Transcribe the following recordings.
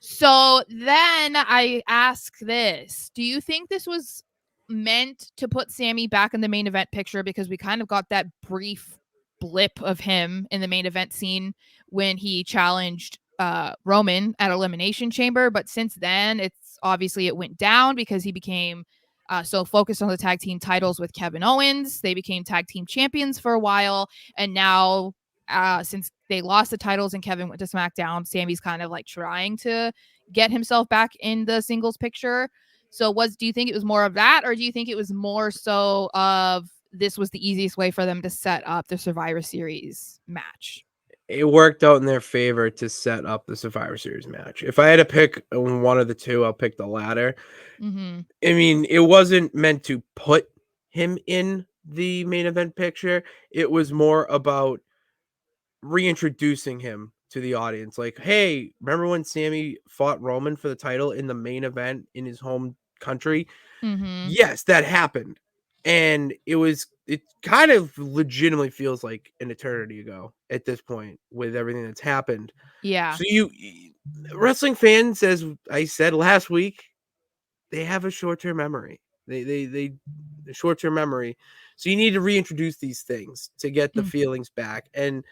So then I ask this. Do you think this was meant to put Sami back in the main event picture because we kind of got that brief blip of him in the main event scene when he challenged Roman at Elimination Chamber, but since then it's obviously it went down because he became so focused on the tag team titles with Kevin Owens. They became tag team champions for a while, and now since they lost the titles and Kevin went to SmackDown, Sami's kind of like trying to get himself back in the singles picture. So do you think it was more of that, or do you think it was more so of this was the easiest way for them to set up the Survivor Series match? It worked out in their favor to set up the Survivor Series match. If I had to pick one of the two, I'll pick the latter. Mm-hmm. I mean, it wasn't meant to put him in the main event picture. It was more about reintroducing him to the audience. Like, hey, remember when Sami fought Roman for the title in the main event in his home country? Mm-hmm. Yes, that happened. And it kind of legitimately feels like an eternity ago at this point with everything that's happened. Yeah. So wrestling fans, as I said last week, they have a short-term memory. They short-term memory. So you need to reintroduce these things to get the Mm. feelings back. And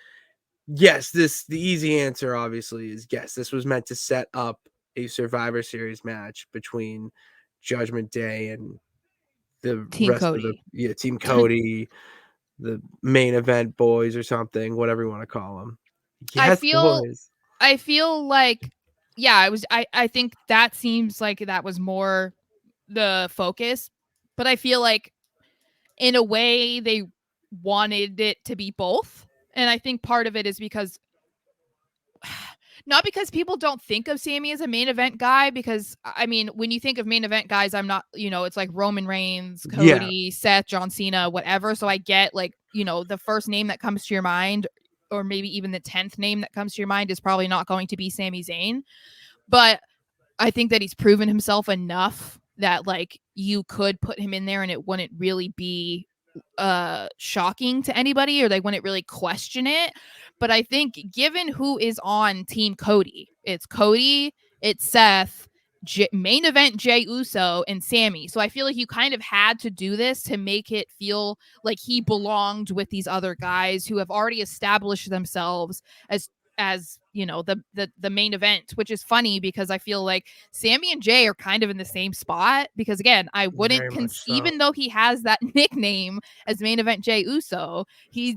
yes, the easy answer obviously is yes, this was meant to set up a Survivor Series match between Judgment Day and the Team rest of the Cody. Team Cody, the main event boys or something, whatever you want to call them. I Yes, feel boys. I feel like yeah, it was I think that seems like that was more the focus, but I feel like in a way they wanted it to be both. And I think part of it is because not because people don't think of Sami as a main event guy, because I mean, when you think of main event guys, I'm not, it's like Roman Reigns, Yeah, Cody, Seth, John Cena, whatever. So I get like, the first name that comes to your mind, or maybe even the 10th name that comes to your mind, is probably not going to be Sami Zayn. But I think that he's proven himself enough that like you could put him in there and it wouldn't really be shocking to anybody, or they wouldn't really question it. But I think given who is on Team Cody, it's Seth, main event Jey Uso, and Sami. So I feel like you kind of had to do this to make it feel like he belonged with these other guys who have already established themselves as the main event, which is funny because I feel like Sami and Jey are kind of in the same spot, because again, I wouldn't very much so. even though he has that nickname as main event Jey Uso, he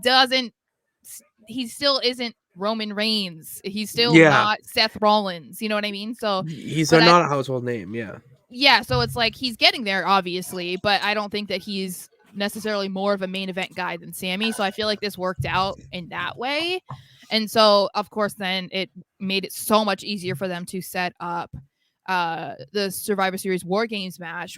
still isn't Roman Reigns. He's still Yeah, not Seth Rollins. You know what I mean? So, he's but not a household name. Yeah, yeah, so it's like he's getting there, obviously, but I don't think that he's necessarily more of a main event guy than Sami. So I feel like this worked out in that way. And so, of course, then it made it so much easier for them to set up the Survivor Series War Games match,